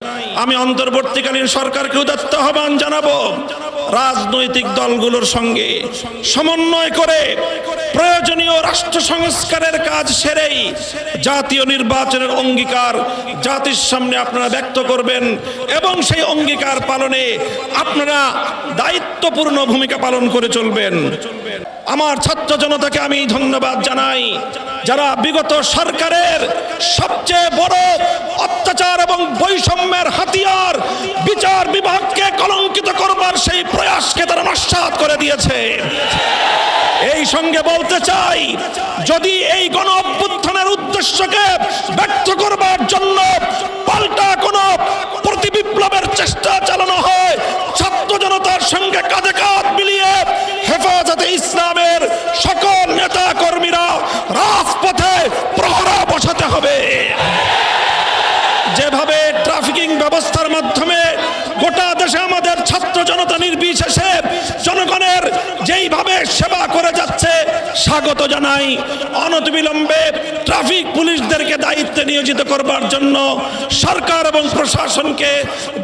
আমি অন্তর্বর্তীকালীন সরকারকে উদাত্ত আহ্বান জানাবো, রাজনৈতিক দলগুলোর সঙ্গে সমন্বয় করে প্রয়োজনীয় রাষ্ট্র সংস্কারের কাজ সেরেই জাতীয় নির্বাচনের অঙ্গীকার জাতির সামনে আপনারা ব্যক্ত করবেন এবং সেই অঙ্গীকার পালনে আপনারা দায়িত্বপূর্ণ ভূমিকা পালন করে চলবেন। আমার ছাত্র জনতাকে আমি ধন্যবাদ জানাই, যারা বিগত সরকারের সবচেয়ে বড় অত্যাচার এবং বৈষম্যের হাতিয়ার বিচার বিভাগকে কলঙ্কিত করবার সেই প্রয়াসকে তারা নস্যাৎ করে দিয়েছে। এই সঙ্গে বলতে চাই, যদি এই গণ অভ্যুত্থানের উদ্দেশ্যকে ব্যক্ত করবার জন্য পাল্টা কোনো প্রতিবিপ্লবের চেষ্টা চালানো হয়, ছাত্র জনতার সঙ্গে কাঁধে কাঁধ মিলিয়ে হেফাজতে ইসলামের সকল নেতা কর্মীরা রাজপথে প্রহরা বসাতে হবে। যেভাবে ট্রাফিকিং ব্যবস্থার মাধ্যমে গোটা দেশে আমাদের ছাত্র জনতা নির্বিশেষে জনগণের যেইভাবে সেবা করে যাচ্ছে, স্বাগত জানাই। অনতিবিলম্বে ট্রাফিক পুলিশদেরকে দায়িত্বে নিয়োজিত করবার জন্য সরকার এবং প্রশাসনকে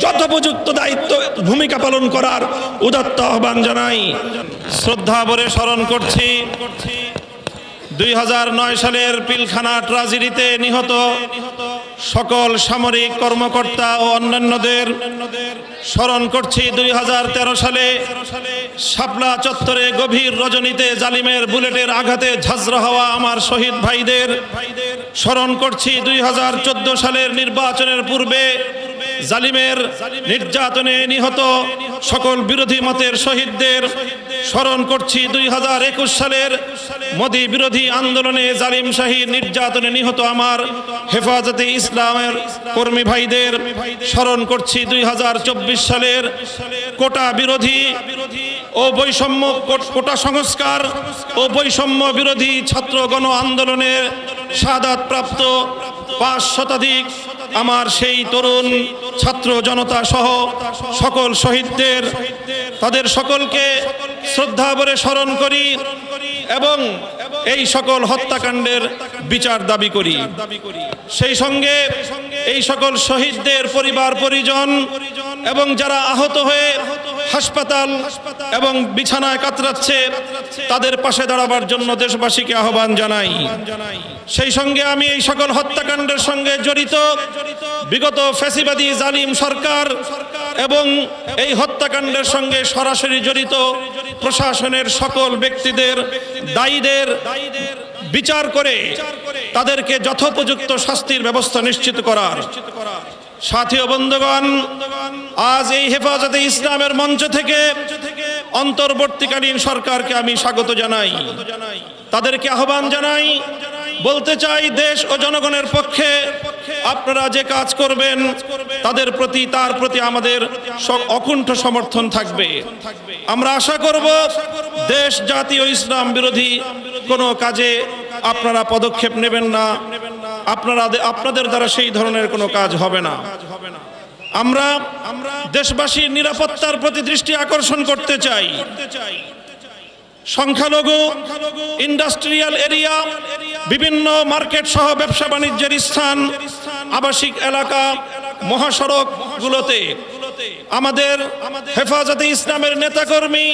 যথোপযুক্ত দায়িত্ব ভূমিকা পালন করার উদাত্ত আহ্বান জানাই। শ্রদ্ধা ভরে স্মরণ করছি 2009 সালের পিলখানা ট্র্যাজেডিতে নিহত সকল সামরিক কর্মকর্তা ও অন্যান্যদের। স্মরণ করছি 2013 সালে শাপলা চত্বরে গভীর রজনীতে জালিমের বুলেটের আঘাতে ঝাঁঝরা হওয়া আমার শহীদ ভাইদের। স্মরণ করছি 2014 সালের নির্বাচনের পূর্বে জালিমের নির্যাতনে নিহত সকল বিরোধী মতের শহীদদের। স্মরণ করছি 2021 সালের মোদি বিরোধী আন্দোলনে জালিম শাহীর নির্যাতনে নিহত আমার হেফাজতে ইসলামের কর্মী ভাইদের। স্মরণ করছি 2024 সালের কোটা বিরোধী ও বৈষম্য কোটা সংস্কার ও বৈষম্য বিরোধী ছাত্র গণ আন্দোলনের শাহাদাত প্রাপ্ত 5 শতাধিক আমার সেই তরুণ ছাত্র জনতা সহ সকল শহীদদের, তাদের সকলকে শ্রদ্ধা ভরে স্মরণ করি এবং এই সকল হত্যাকাণ্ডের বিচার দাবি করি। সেই সঙ্গে এই সকল শহীদদের পরিবার পরিজন এবং যারা আহত হয়ে হাসপাতাল এবং বিছানায় কাতরাচ্ছে, তাদের পাশে দাঁড়াবার জন্য দেশবাসীকে আহ্বান জানাই। সেই সঙ্গে আমি এই সকল হত্যাকাণ্ডের সঙ্গে জড়িত বিগত ফ্যাসিবাদী জালিম সরকার এবং এই হত্যাকাণ্ডের সঙ্গে সরাসরি জড়িত প্রশাসনের সকল ব্যক্তিদের, দায়ীদের বিচার করে তাদেরকে যথোপযুক্ত শাস্তির ব্যবস্থা নিশ্চিত করার। সাথী ও বন্ধুগণ, আজ এই হেফাজতে ইসলামের মঞ্চ থেকে অন্তর্বর্তীকালীন সরকারকে আমি স্বাগত জানাই, তাদেরকে আহ্বান জানাই। বলতে চাই, দেশ ও জনগণের পক্ষে আপনারা যে কাজ করবেন তার প্রতি আমাদের অকুণ্ঠ সমর্থন থাকবে। আমরা আশা করব দেশ, জাতি ও ইসলাম বিরোধী কোনো কাজে আপনারা পদক্ষেপ নেবেন না, আপনাদের দ্বারা সেই ধরনের কোনো কাজ হবে না। আমরা দেশবাসীর নিরাপত্তার প্রতি দৃষ্টি আকর্ষণ করতে চাই। সংখ্যালঘু ইন্ডাস্ট্রিয়াল এরিয়া, বিভিন্ন মার্কেট সহ ব্যবসা বাণিজ্যের স্থান, আবাসিক এলাকা, মহাসড়ক গুলোতে আমাদের হেফাজতে ইসলামের নেতাকর্মী,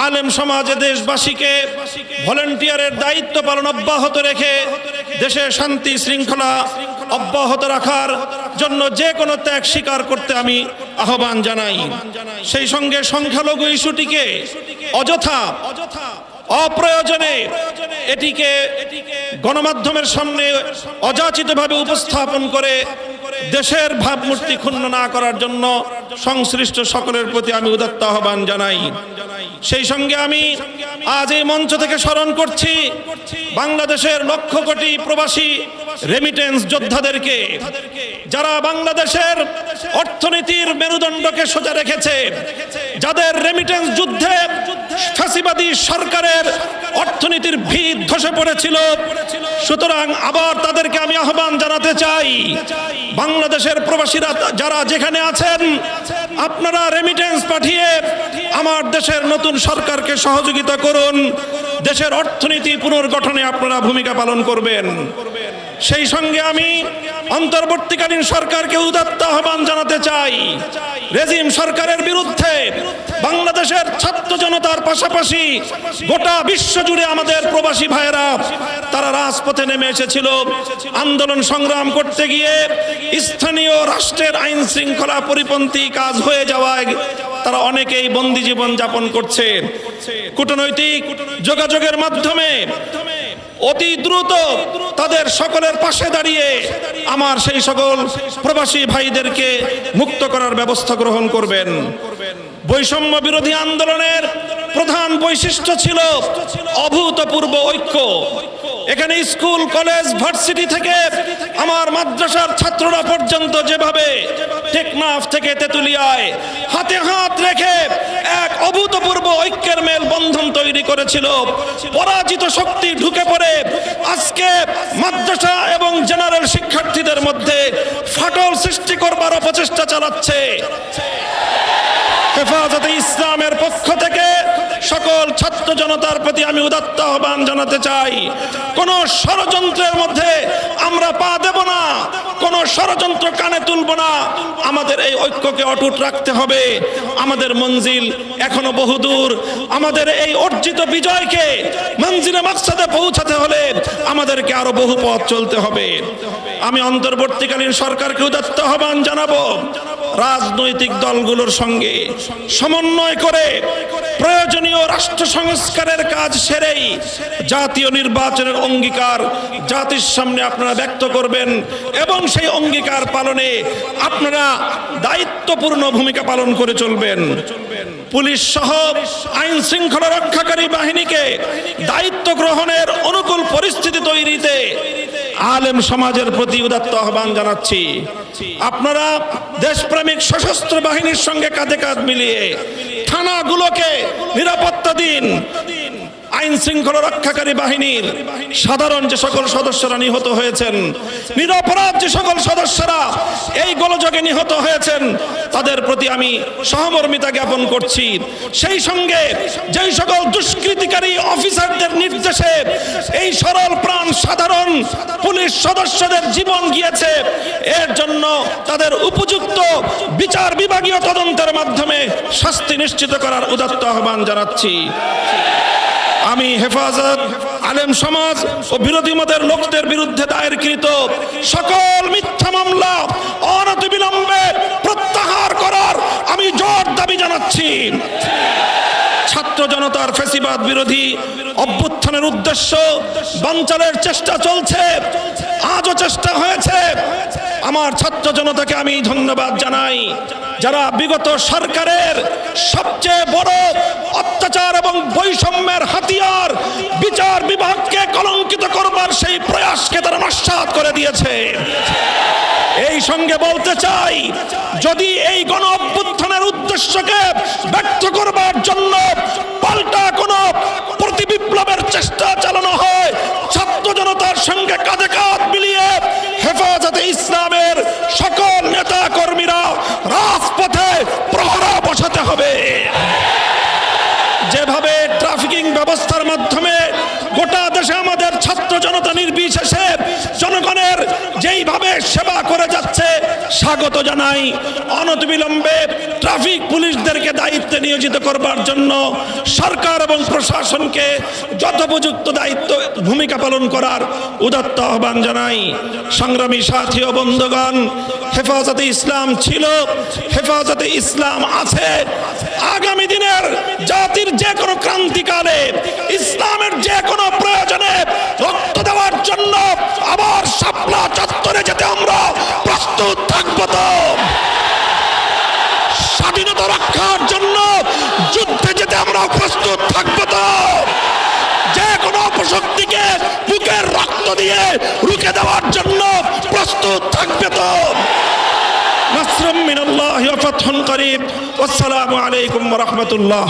আলেম সমাজে দেশবাসীকে ভলেন্টিয়ারের দায়িত্ব পালন অব্যাহত রেখে দেশে শান্তি শৃঙ্খলা অব্যাহত রাখার জন্য যে কোনো ত্যাগ স্বীকার করতে আমি আহ্বান জানাই। সেই সঙ্গে সংখ্যালঘু ইস্যুটিকে অযথা অপ্রয়োজনে এটিকে গণমাধ্যমের সামনে অযাচিতভাবে উপস্থাপন করে দেশের ভাবমূর্তি ক্ষুণ্ণ না করার জন্য সংশ্লিষ্ট সকলের প্রতি আমি উদাত্ত আহ্বান জানাই। সেই সঙ্গে আমি আজ এই মঞ্চ থেকে স্মরণ করছি বাংলাদেশের লক্ষ কোটি প্রবাসী রেমিটেন্স যোদ্ধাদেরকে, যারা বাংলাদেশের অর্থনীতির মেরুদণ্ডকে সোজা রেখেছে, যাদের রেমিটেন্স যুদ্ধে ফ্যাসিবাদী সরকারের অর্থনীতির ভিত ধসে পড়েছিল। সুতরাং আবার তাদেরকে আমি আহ্বান জানাতে চাই, বাংলাদেশের প্রবাসীরা যারা যেখানে আছেন, আপনারা রেমিটেন্স পাঠিয়ে আমার দেশের নতুন সরকারকে সহযোগিতা করুন। দেশের অর্থনীতি পুনর্গঠনে আপনারা ভূমিকা পালন করবেন। সেই সঙ্গে আমি অন্তর্বর্তীকালীন সরকারকে উদাত্ত আহ্বান জানাতে চাই, রেজিম সরকারের বিরুদ্ধে বাংলাদেশের ছাত্র জনতার পাশাপাশি গোটা বিশ্ব জুড়ে আমাদের প্রবাসী ভাইয়েরা তারা রাজপথে নেমে এসেছিল। আন্দোলন সংগ্রাম করতে গিয়ে স্থানীয় রাষ্ট্রের আইন শৃঙ্খলা পরিপন্থী কাজ হয়ে যাওয়ায় তারা অনেকেই বন্দী জীবন যাপন করছে। কূটনৈতিক যোগাযোগের মাধ্যমে অতি দ্রুত তাদের সকলের পাশে দাঁড়িয়ে আমার সেই সকল প্রবাসী ভাইদেরকে মুক্ত করার ব্যবস্থা গ্রহণ করবেন। বৈষম্য বিরোধী আন্দোলনের প্রধান বৈশিষ্ট্য ছিল অভূতপূর্ব ঐক্য। এখানে স্কুল, কলেজ, ভার্সিটি থেকে আমার মাদ্রাসার ছাত্ররা পর্যন্ত যেভাবে টেকনাফ থেকে তেতুলিয়ায় হাতে হাত রেখে এক অভূতপূর্ব ঐক্যের মেল বন্ধন তৈরি করেছিল, পরাজিত শক্তি ঢুকে পড়ে আজকে মাদ্রাসা এবং জেনারেল শিক্ষার্থীদের মধ্যে ফাটল সৃষ্টি করবার অপচেষ্টা চালাচ্ছে। হেফাজতে ইসলামের পক্ষ থেকে সকল ছাত্র জনতার প্রতি আমি উদাত্ত আহ্বান জানাতে চাই, কোন ষড়যন্ত্রের মধ্যে আমরা পা দেব না, কোন ষড়যন্ত্র কানে তুলব না। আমাদের এই ঐক্যকে অটুট রাখতে হবে। আমাদের মঞ্জিল এখনো বহুদূর। আমাদের এই অর্জিত বিজয়কে মঞ্জিলে মাকসাদে পৌঁছাতে হলে আমাদেরকে আরো বহু পথ চলতে হবে। আমি অন্তর্বর্তীকালীন সরকারকে উদাত্ত আহ্বান জানাবো, রাজনৈতিক দলগুলোর সঙ্গে সমন্বয় করে প্রয়োজনীয় রাষ্ট্র সংস্কারের কাজ সেরেই জাতীয় নির্বাচনের অঙ্গীকার জাতির সামনে আপনারা ব্যক্ত করবেন এবং সেই অঙ্গীকার পালনে আপনারা দায়িত্বপূর্ণ ভূমিকা পালন করে চলবেন। পুলিশ সহ আইন শৃঙ্খলা রক্ষাকারী বাহিনীকে দায়িত্ব গ্রহণের অনুকূল পরিস্থিতি তৈরিতে আলেম সমাজের প্রতি উদাত্ত আহ্বান জানাচ্ছি। আপনারা দেশপ্রেমিক সশস্ত্র বাহিনীর সঙ্গে কাঁধে কাঁধ মিলিয়ে থানাগুলোকে নিরাপত্তা দিন। আইন শৃঙ্খলা রক্ষাকারী বাহিনীর সাধারণ যে সকল সদস্যরা নিহত হয়েছেন, নিরপরাধ যে সকল সদস্যরা এই গোলযোগে নিহত হয়েছেন, তাদের প্রতি আমি সহমর্মিতা জ্ঞাপন করছি। সেই সঙ্গে যেই সকল দুষ্কৃতিকারী অফিসারদের নির্দেশে এই সরল প্রাণ সাধারণ পুলিশ সদস্যদের জীবন গিয়েছে, এর জন্য তাদের উপযুক্ত বিচার বিভাগীয় তদন্তের মাধ্যমে শাস্তি নিশ্চিত করার উদাত্ত আহ্বান জানাচ্ছি। আমি হেফাজত, আলেম সমাজ ও বিরোধী মতের লোকদের বিরুদ্ধে দায়েরকৃত সকল মিথ্যা মামলা অনতিবিলম্বে প্রত্যাহার করার আমি জোর দাবি জানাচ্ছি। ছাত্র জনতার ফ্যাসিবাদ বিরোধী অভ্যুত্থানের উদ্দেশ্য বানচালের চেষ্টা চলছে, আজও চেষ্টা হয়েছে। আমার ছাত্র জনতাকে আমি ধন্যবাদ জানাই, যারা বিগত সরকারের সবচেয়ে বড় অত্যাচার এবং বৈষম্যের হাতিয়ার বিচার বিভাগকে কলঙ্কিত করবার সেই প্রয়াসকে তারা নস্যাৎ করে দিয়েছে। এই সঙ্গে বলতে চাই, যদি এই গণ অভ্যুত্থানের উদ্দেশ্যকে ব্যর্থ করবার জন্য পাল্টা কোনো প্রতিবিপ্লবের চেষ্টা চালানো হয়, ছাত্র জনতার সঙ্গে কাঁধে কাঁধ মিলিয়ে হেফাজতে ইসলামের সকল নেতা কর্মীরা রাজপথে প্রহরা বসাতে হবে। যেভাবে ট্রাফিকিং ব্যবস্থার মাধ্যমে গোটা দেশে আমাদের ছাত্র জনতা নির্বিশেষে জনগণের যেইভাবে সেবা করে যাচ্ছে, স্বাগত জানাই। অনতিবিলম্বে ট্রাফিক পুলিশদেরকে দায়িত্বে নিয়োজিত করবার জন্য সরকার এবং প্রশাসনকে যথোপযুক্ত দায়িত্ব ভূমিকা পালন করার উদাত্ত আহ্বান জানাই। সংগ্রামী সাথী ও বন্ধুগণ, হেফাজতে ইসলাম ছিল, হেফাজতে ইসলাম আছে। আগামী দিনের জাতির যে কোনো ক্রান্তিকালে ইসলামের যে কোনো প্রয়োজনে রক্ত দেওয়ার জন্য আবার শাপলা চত্বরে যেতে আমরা প্রস্তুত থাকবো। তো স্বাধীনতা রক্ষার জন্য যুদ্ধে যেতে আমরা প্রস্তুত থাকবো। তো যে কোনো অপশক্তিকে বুকের রক্ত দিয়ে রুখে দেওয়ার জন্য প্রস্তুত থাকবে। তো নাসরুম মিনাল্লাহি ওয়া ফাতহুন করিব। আসসালামু আলাইকুম ওয়া রাহমাতুল্লাহ।